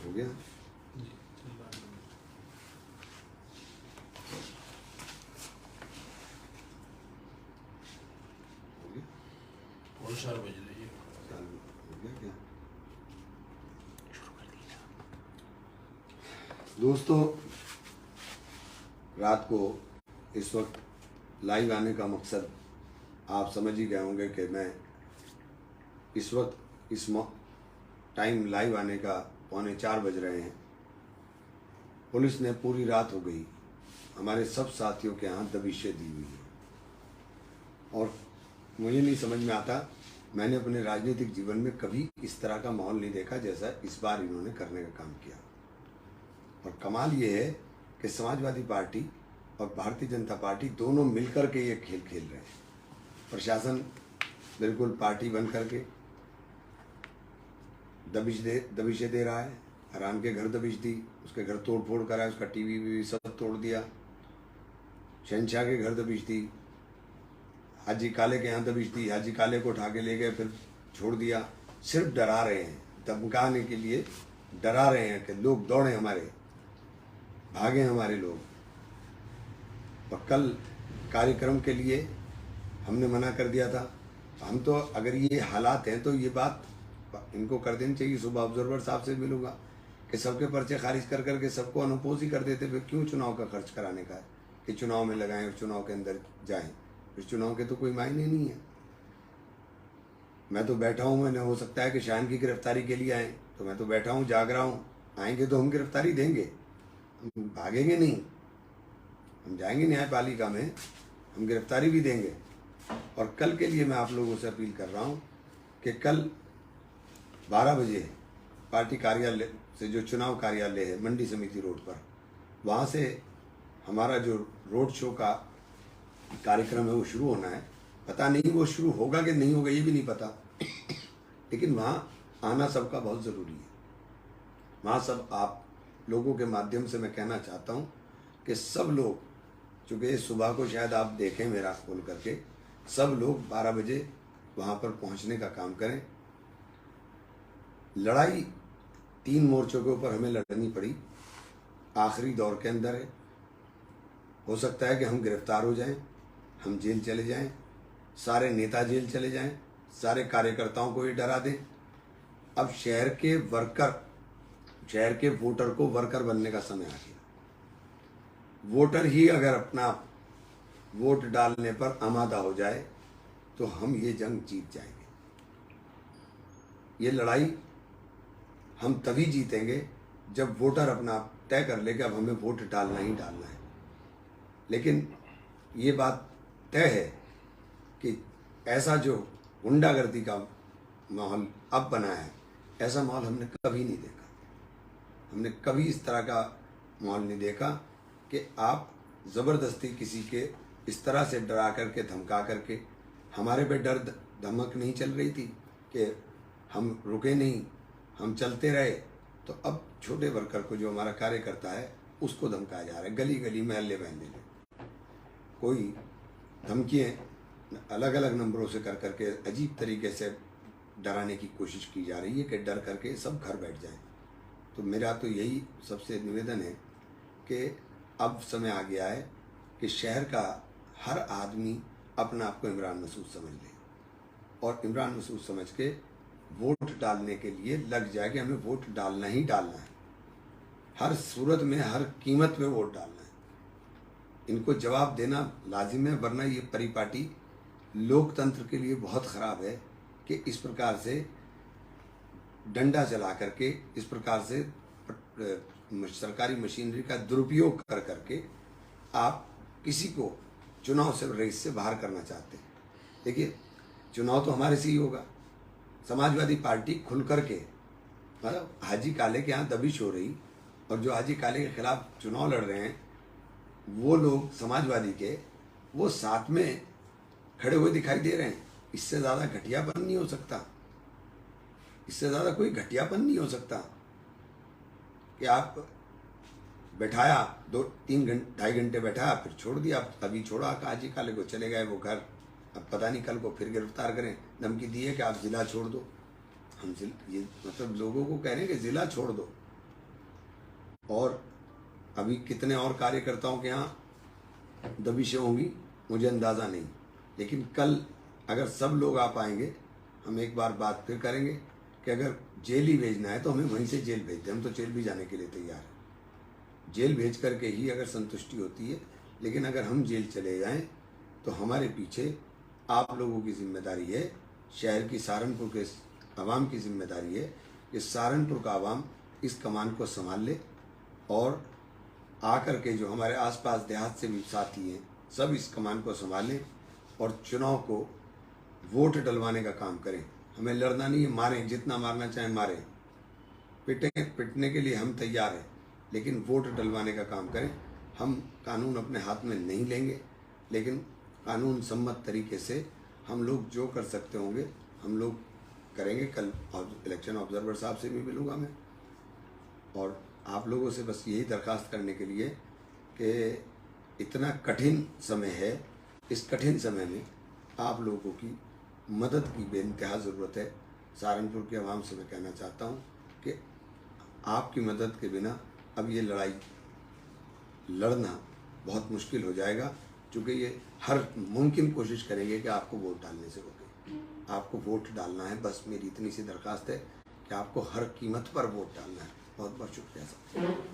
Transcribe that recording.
हो गया और 4 बज रही है। हो गया क्या दोस्तों? रात को इस वक्त लाइव आने का मकसद आप समझ ही गए होंगे कि मैं इस वक्त इस टाइम लाइव आने का 3:45 बज रहे हैं। पुलिस ने पूरी रात हो गई हमारे सब साथियों के यहाँ दबिशें दी हुई है और मुझे नहीं समझ में आता, मैंने अपने राजनीतिक जीवन में कभी इस तरह का माहौल नहीं देखा जैसा इस बार इन्होंने करने का काम किया। और कमाल ये है कि समाजवादी पार्टी और भारतीय जनता पार्टी दोनों मिलकर के ये खेल खेल रहे हैं। प्रशासन बिल्कुल पार्टी बन करके दबिशें दे रहा है। हराम के घर दबिश दी, उसके घर तोड़ फोड़ करा, उसका टीवी वीवी सब तोड़ दिया। शहनशाह के घर दबिश दी, हाजी काले के यहाँ दबिश दी, हाजी काले को उठा के ले गए फिर छोड़ दिया। सिर्फ डरा रहे हैं, धमकाने के लिए डरा रहे हैं कि लोग दौड़े हमारे, भागे हमारे लोग। और कल कार्यक्रम के लिए हमने मना कर दिया था। हम तो अगर ये हालात हैं तो ये बात इनको कर देनी चाहिए। सुबह ऑब्जर्वर साहब से मिलूंगा कि सबके पर्चे खारिज कर करके सबको अनोपोज ही कर देते, फिर क्यों चुनाव का खर्च कराने का है कि चुनाव में लगाएं और चुनाव के अंदर जाएं। इस चुनाव के तो कोई मायने नहीं है। मैं तो बैठा हूँ, मैंने हो सकता है कि शान की गिरफ्तारी के लिए आए, तो मैं तो बैठा हूँ, जाग रहा हूँ। आएंगे तो हम गिरफ्तारी देंगे, हम भागेंगे नहीं। हम जाएंगे न्यायपालिका में, हम गिरफ्तारी भी देंगे। और कल के लिए मैं आप लोगों से अपील कर रहा हूँ कि कल 12 बजे पार्टी कार्यालय से, जो चुनाव कार्यालय है मंडी समिति रोड पर, वहाँ से हमारा जो रोड शो का कार्यक्रम है वो शुरू होना है। पता नहीं वो शुरू होगा कि नहीं होगा, ये भी नहीं पता, लेकिन वहाँ आना सबका बहुत ज़रूरी है। वहाँ सब आप लोगों के माध्यम से मैं कहना चाहता हूँ कि सब लोग, चूँकि सुबह को शायद आप देखें मेरा खोल करके, सब लोग 12 बजे वहाँ पर पहुँचने का काम करें। लड़ाई 3 मोर्चों के ऊपर हमें लड़नी पड़ी, आखिरी दौर के अंदर है। हो सकता है कि हम गिरफ्तार हो जाएं, हम जेल चले जाएं, सारे नेता जेल चले जाएं, सारे कार्यकर्ताओं को ये डरा दें। अब शहर के वोटर को वर्कर बनने का समय आ गया। वोटर ही अगर अपना वोट डालने पर आमादा हो जाए तो हम ये जंग जीत जाएंगे। ये लड़ाई हम तभी जीतेंगे जब वोटर अपना तय कर ले कि अब हमें वोट डालना ही डालना है। लेकिन ये बात तय है कि ऐसा जो गुंडागर्दी का माहौल अब बना है, ऐसा माहौल हमने कभी नहीं देखा। हमने कभी इस तरह का माहौल नहीं देखा कि आप ज़बरदस्ती किसी के इस तरह से डरा करके, धमका करके। हमारे पे डर धमक नहीं चल रही थी कि हम रुके नहीं, हम चलते रहे। तो अब छोटे वर्कर को, जो हमारा कार्यकर्ता है, उसको धमकाया जा रहा है, गली गली महल्ले महल्ले। कोई धमकियाँ अलग अलग नंबरों से कर करके अजीब तरीके से डराने की कोशिश की जा रही है कि डर करके सब घर बैठ जाएं। तो मेरा तो यही सबसे निवेदन है कि अब समय आ गया है कि शहर का हर आदमी अपना आप को इमरान मसूद समझ ले और इमरान मसूद समझ के वोट डालने के लिए लग जाए कि हमें वोट डालना ही डालना है। हर सूरत में, हर कीमत पे वोट डालना है। इनको जवाब देना लाजिम है, वरना ये परिपाटी लोकतंत्र के लिए बहुत ख़राब है कि इस प्रकार से डंडा चला करके, इस प्रकार से सरकारी मशीनरी का दुरुपयोग कर करके आप किसी को चुनाव से, रेस से बाहर करना चाहते हैं। देखिए, चुनाव तो हमारे से ही होगा। समाजवादी पार्टी खुल करके, मतलब हाजी काले के यहाँ दबिश हो रही, और जो हाजी काले के खिलाफ चुनाव लड़ रहे हैं वो लोग समाजवादी के, वो साथ में खड़े हुए दिखाई दे रहे हैं। इससे ज़्यादा घटियापन नहीं हो सकता, इससे ज़्यादा कोई घटियापन नहीं हो सकता कि आप बैठाया 2-3-2.5 घंटे बैठाया, फिर छोड़ दिया। अभी छोड़ा हाजी काले को, चले गए वो घर। अब पता नहीं कल को फिर गिरफ्तार करें। धमकी दी है कि आप ज़िला छोड़ दो। हम ये मतलब लोगों को कह रहे हैं कि ज़िला छोड़ दो। और अभी कितने और कार्यकर्ताओं के यहाँ दबिशें होंगी मुझे अंदाज़ा नहीं, लेकिन कल अगर सब लोग आ पाएंगे, हम एक बार बात फिर करेंगे कि अगर जेल ही भेजना है तो हमें वहीं से जेल भेज दें, हम तो जेल भी जाने के लिए तैयार हैं। जेल भेज करके ही अगर संतुष्टि होती है, लेकिन अगर हम जेल चले जाएं तो हमारे पीछे आप लोगों की जिम्मेदारी है, शहर की सहारनपुर के आवाम की जिम्मेदारी है कि सहारनपुर का आवाम इस कमान को संभाल ले और आकर के जो हमारे आसपास देहात से भी साथी हैं सब इस कमान को संभालें और चुनाव को वोट डलवाने का काम करें। हमें लड़ना नहीं है, मारें, जितना मारना चाहें मारें, पिटने के लिए हम तैयार हैं, लेकिन वोट डलवाने का काम करें। हम कानून अपने हाथ में नहीं लेंगे, लेकिन कानून सम्मत तरीके से हम लोग जो कर सकते होंगे हम लोग करेंगे। कल इलेक्शन ऑब्जर्वर साहब से भी मिलूँगा मैं, और आप लोगों से बस यही दरखास्त करने के लिए कि इतना कठिन समय है, इस कठिन समय में आप लोगों की मदद की बेइंतहा ज़रूरत है। सहारनपुर के आवाम से मैं कहना चाहता हूँ कि आपकी मदद के बिना अब ये लड़ाई लड़ना बहुत मुश्किल हो जाएगा, क्योंकि ये हर मुमकिन कोशिश करेंगे कि आपको वोट डालने से रोकें। आपको वोट डालना है, बस मेरी इतनी सी दरख्वास्त है कि आपको हर कीमत पर वोट डालना है। बहुत बहुत शुक्रिया साहब।